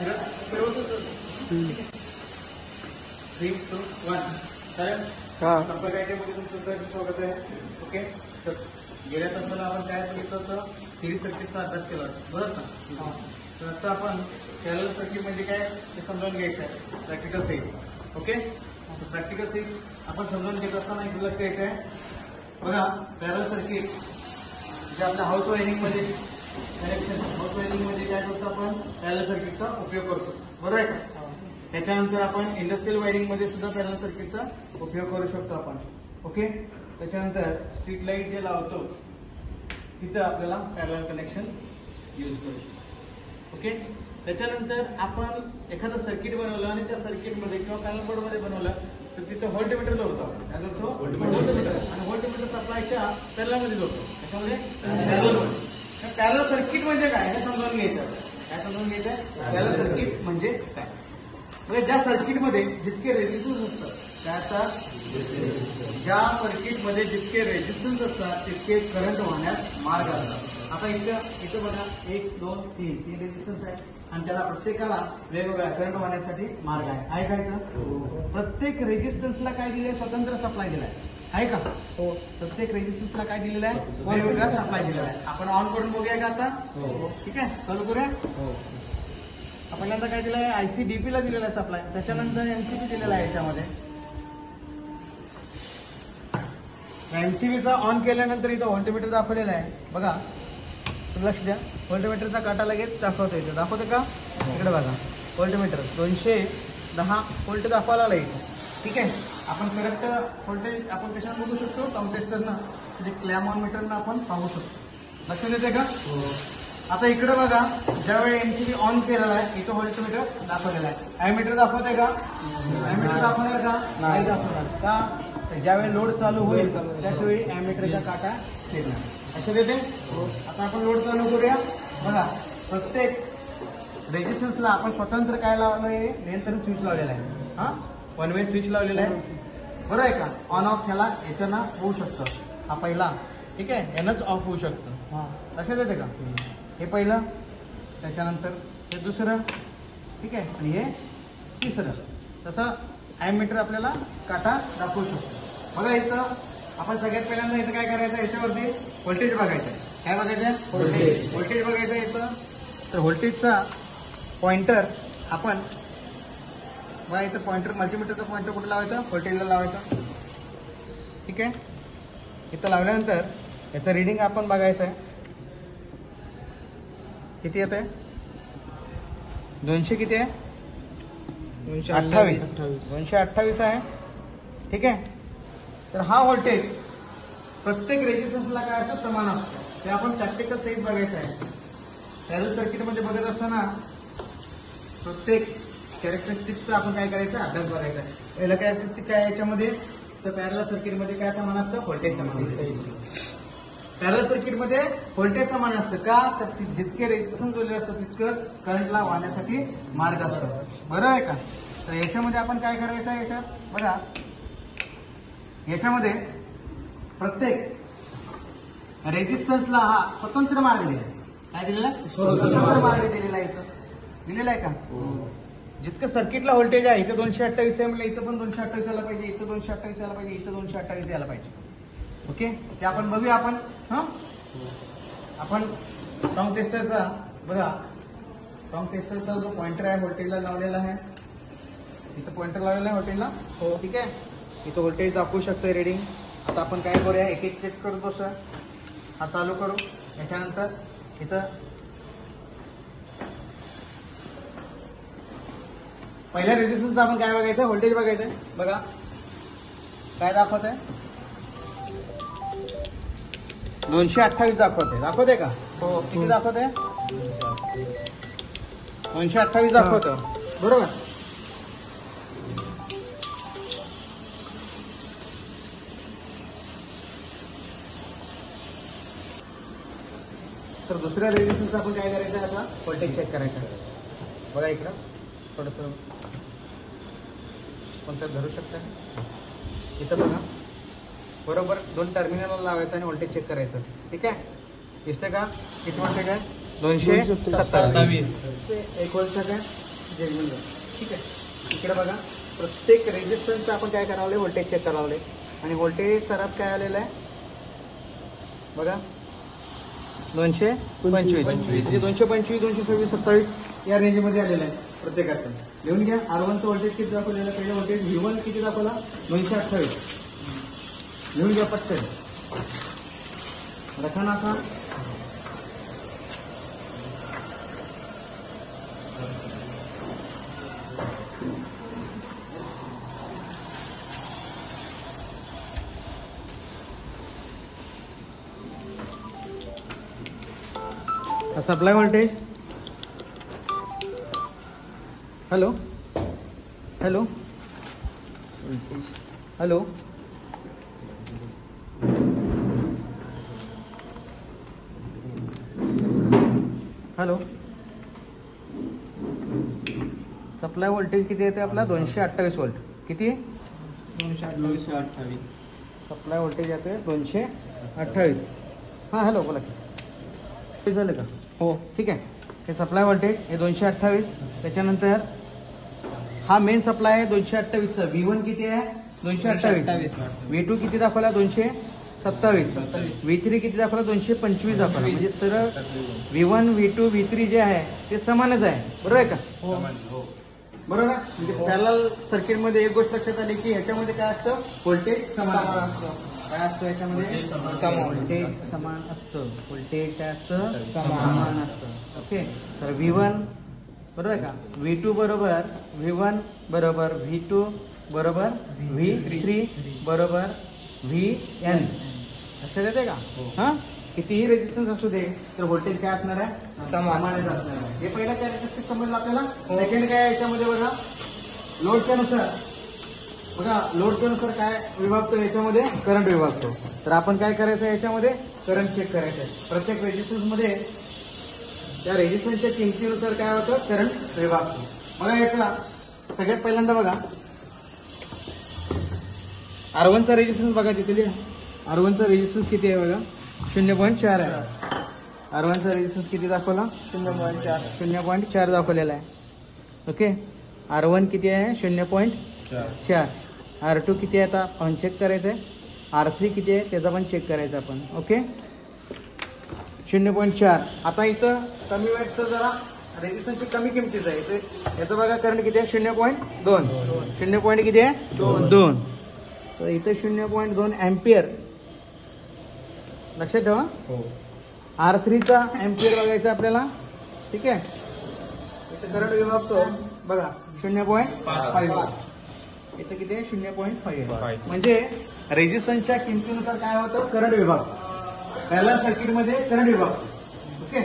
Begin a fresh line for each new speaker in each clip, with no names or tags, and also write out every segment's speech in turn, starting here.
3, 2, 1. कारण संपर्क आयटीमध्ये तुमचं सर स्वागत आहे. ओके, तर गेल्या तासाला आपण काय बघितलं होतं, सिरीज सर्किटचा अभ्यास केला होता, बरोबर का? तर आता आपण पॅरलल सर्किट म्हणजे काय ते समजावून घ्यायचं आहे प्रॅक्टिकल सहित. ओके, प्रॅक्टिकल सहित आपण समजावून घेत असताना एक लक्ष द्यायचं आहे. बघा, पॅरलल सर्किट जे आपल्या हाऊस वायरिंगमध्ये कनेक्शन, हाऊस वायरिंगमध्ये काय करतो आपण, पॅरलल सर्किटचा उपयोग करतो, बरोबर आहे का? त्याच्यानंतर आपण इंडस्ट्रियल वायरिंगमध्ये सुद्धा पॅरलल सर्किटचा उपयोग करू शकतो आपण. ओके, त्याच्यानंतर स्ट्रीट लाईट जे लावतो तिथं आपल्याला पॅरलल कनेक्शन यूज करू शकतो. ओके, त्याच्यानंतर आपण एखादं सर्किट बनवलं आणि त्या सर्किटमध्ये किंवा पॅरलल बोर्डमध्ये बनवलं तर तिथं व्होल्टमीटर जोडतो आपण. काय जोडतो? व्होल्टमीटर. आणि व्होल्टमीटर सप्लायच्या पॅरललमध्ये जोडतो. त्याच्यामध्ये पॅरललमध्ये. पॅरलल सर्किट म्हणजे काय हे समजावून घ्यायचं. काय समजावून घ्यायचं? पॅरलल सर्किट म्हणजे काय? म्हणजे ज्या सर्किटमध्ये जितके रेजिस्टन्स असतात, काय असतात? ज्या सर्किटमध्ये जितके रेजिस्टन्स असतात तितके करंट वाहण्यास मार्ग असतात. आता इथं बघा 1, 2, 3 रेजिस्टन्स आहे आणि त्याला प्रत्येकाला वेगवेगळ्या करंट वाहण्यासाठी मार्ग आहे का? इथं प्रत्येक रेजिस्टन्सला काय दिलंय? स्वतंत्र सप्लाय दिलाय, आहे का? हो, प्रत्येक रेजिस्टन्सला काय दिलेलं आहे? वेगवेगळा सप्लाय दिलेला आहे. आपण ऑन करून बघूया का आता? ठीक आहे, चालू करूया. पहिल्यांदा काय दिलं आहे? ICDP ला दिलेला आहे सप्लाय. त्याच्यानंतर MCB दिलेला आहे. याच्यामध्ये MCBचा ऑन केल्यानंतर इथं व्होल्टमीटर दाखवलेला आहे. बघा, लक्ष द्या, व्होल्टमीटरचा काटा लगेच दाखवतो. इथे दाखवतो का? इकडे बघा, व्होल्टमीटर 210 व्होल्ट दाखवायला लागला इथे. ठीक आहे, आपण करेक्ट व्होल्टेज आपण कशाने बघू शकतो? कॉम्प्रेस्टरनं, म्हणजे क्लॅमॉनमीटरनं आपण पाहू शकतो. लक्षात येते का? आता इकडे बघा, ज्यावेळी MCB ऑन केलेला आहे इथं व्होल्टमीटर दाखवलेला आहे. आयमीटर दाखवतोय का? आयमीटर दाखवणार का? नाही दाखवणार का? ज्यावेळी लोड चालू होईल त्याच वेळी अॅमीटरचा काटा फिरणार. लक्षात येते? आता आपण लोड चालू करूया. बघा, प्रत्येक रेजिस्टन्सला आपण स्वतंत्र काय लावलं आहे? नियंत्रण स्विच लावलेला आहे. हा, 1 वे स्विच लावलेला आहे, बरोबर आहे का? ऑन ऑफ ह्याला याच्यानं होऊ शकतं. हा पहिला, ठीक आहे, यानंच ऑफ होऊ शकतं. लक्षात येते का? हे पहिलं, त्याच्यानंतर हे दुसरं, ठीक आहे, आणि हे तिसरं. तसं ॲमीटर आपल्याला काटा दाखवू शकतो. बघा, इथं आपण सगळ्यात पहिल्यांदा इथं काय करायचं? याच्यावरती व्होल्टेज बघायचं आहे. काय बघायचं आहे? व्होल्टेज बघायचं आहे इथं. तर व्होल्टेजचा पॉइंटर आपण बघा, इथं पॉइंटर, मल्टीमीटरचा पॉइंटर कुठे लावायचा? व्होल्टेजला लावायचा. ठीक आहे, इथं लावल्यानंतर याचं रिडिंग आपण बघायचं आहे. किती येत आहे? 200 किती आहे? 228. 228 आहे. ठीक आहे, तर हा व्होल्टेज प्रत्येक रेजिस्टन्सला काय असतं? समान असतो. ते आपण प्रॅक्टिकल सहित बघायचं आहे. पॅरलल सर्किटमध्ये बघत असताना प्रत्येक कॅरेक्टरिस्टिकचा आपण काय करायचं? अभ्यास बघायचा आहे. पहिला कॅरेक्टरिस्टिक काय याच्यामध्ये? तर पॅरलल सर्किटमध्ये काय समान असतं? व्होल्टेज समान असतं. पॅरलल सर्किटमध्ये व्होल्टेज समान असतं का? तर जितके रेजिस्टन्स जोडलेले असतात तितकंच करंटला वाहण्यासाठी मार्ग असतो, बरोबर आहे का? तर याच्यामध्ये आपण काय करायचं आहे? याच्यात बघा, याच्यामध्ये प्रत्येक रेजिस्टन्सला हा स्वतंत्र मार्ग दिला. काय दिलेला आहे? स्वतंत्र मार्ग दिलेला आहे. इथं दिलेला आहे का? जितकं सर्किटला व्होल्टेज आहे, इथं 228 आहे म्हणजे इथं पण 228 यायला पाहिजे, इथं 228 यायला पाहिजे, इथं 228 यायला पाहिजे. ओके, ते आपण बघूया. आपण आपण स्ट्रॉंग टेस्टरचा बघा, स्ट्रॉंग टेस्टरचा जो पॉइंटर आहे व्होल्टेजला लावलेला आहे. इथं पॉइंटर लावलेला आहे व्होल्टेजला. हो, ठीक आहे, इथं व्होल्टेज दाखवू शकतोय रिडिंग. आता आपण काय करूया? एक एक चेक करत बसूया. हा चालू करू. याच्यानंतर इथं पहिल्या रेजिस्टन्सचा आपण काय बघायचं? व्होल्टेज बघायचं. बघा काय दाखवत आहे? 228 दाखवते का? हो, किती दाखवते? 228 दाखवतं, बरोबर. तर दुसऱ्या रेजिस्टन्सचा आपण काय करायचं? आता व्होल्टेज चेक करायचं. बघा इकडं थोडंसं कोणतं धरू शकता? इथं बघा, बरोबर 2 टर्मिनल लावायचं आणि व्होल्टेज चेक करायचं. ठीक आहे, दिसतंय का? किती व्होल्टेज आहे? 227. 1 व्होल्टचं काय? जजमेंट झालं. ठीक आहे. इकडे बघा प्रत्येक रेजिस्टन्सचं आपण काय करावं व्होल्टेज चेक करावं आणि व्होल्टेज सरास काय आलेलं आहे बघा 225 म्हणजे 225 226 27 या रेंजमध्ये आलेलं आहे प्रत्येकाचं. लिहून घ्या. R1चं व्होल्टेज किती दाखवलेलं पहिलं व्होल्टेज V1 किती दाखवला 228. लिहून घ्या पटकन. रखा नाका. Supply voltage hello hello hello hello supply voltage किती येते आपला 228 वोल्ट. किती 228. सप्लाय व्होल्टेज येते 228. हां हॅलो बोला की झालं का. हो ठीक आहे. हे सप्लाय व्होल्टेज हे 228. त्याच्यानंतर हा मेन सप्लाय आहे 228चा. V1 किती आहे 228. V2 किती दाखवला 227. V3 किती दाखवला 225 दाखवला. म्हणजे सरळ V1 V2 V3 जे आहे ते समानच आहे. बरोबर आहे का. बरोबर आहे. म्हणजे पॅरलल सर्किटमध्ये एक गोष्ट लक्षात आली की ह्याच्यामध्ये काय असतं व्होल्टेज समान असतं. काय असतं याच्यामध्ये व्होल्टेज समान असतं. व्होल्टेज काय असतं समान असतं. ओके. तर V1 बरोबर आहे का. V2 बरोबर V1 बरोबर V2 बरोबर V3 बरोबर VN. लक्षात येते का. हा कितीही रेजिस्टन्स असू दे तर व्होल्टेज काय असणार आहे समानच असणार आहे. हे पहिला कॅरेक्टरिस्टिक समजलं आपल्याला. सेकंड काय आहे याच्यामध्ये बघा लोडच्या नुसार बघा लोडच्या नुसार काय विभागतो याच्यामध्ये करंट विभागतो. तर आपण काय करायचं याच्यामध्ये करंट चेक करायचं आहे. प्रत्येक रेजिस्टन्स मध्ये त्या रेजिस्टन्सच्या किमतीनुसार काय होतं करंट विभागतो. बघा याचा सगळ्यात पहिल्यांदा बघा R1चा रेजिस्टन्स बघा तिथे लिहा. R1चा रेजिस्टन्स किती आहे बघा 0.4 आहे. R1चा रेजिस्टन्स किती दाखवला 0.4 दाखवलेला आहे. ओके. R1 किती आहे 0.4. R2 किती आहे आता आपण चेक करायचं आहे. R3 किती आहे त्याचा पण चेक करायचं आपण. ओके 0.4. आता इथं कमी वॅटचं जरा रेजिस्टन्सची कमी किमतीचं आहे. याचं बघा करंट किती आहे 0.2. 0. किती आहे 2. तर इथं 0.2 अँपियर लक्षात ठेवा. R3चा अँपियर बघायचा आपल्याला. ठीक आहे. इथं करंट विभागतो बघा 0.5. इथं किती आहे 0.5. म्हणजे रेजिस्टन्सच्या किमतीनुसार काय होतं करंट विभाग. पॅरलल सर्किटमध्ये करंट विभाग. ओके.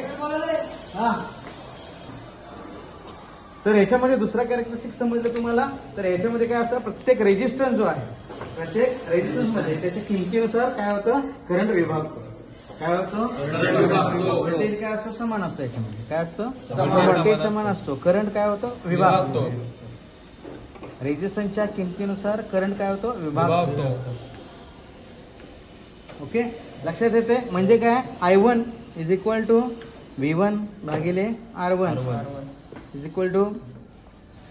हा तर याच्यामध्ये दुसरा कॅरेक्टरिस्टिक समजलं तुम्हाला. तर याच्यामध्ये काय असतं प्रत्येक रेजिस्टन्स जो आहे प्रत्येक रेजिस्टन्स मध्ये त्याच्या किमतीनुसार काय होतं करंट विभागतो. काय होतं व्होल्टेज काय असतो समान असतो. याच्यामध्ये काय असतं व्होल्टेज समान असतो. करंट काय होतं विभागतो. रेजिस्टन्सच्या किमतीनुसार करंट काय होतो विभागतो. ओके लक्षात येते. म्हणजे काय I1 is equal to V1 भागिले R1 इज इक्वल टू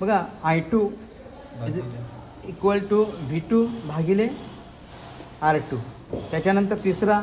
बघा I2 is equal to V2 भागिले R2. त्याच्यानंतर तिसरा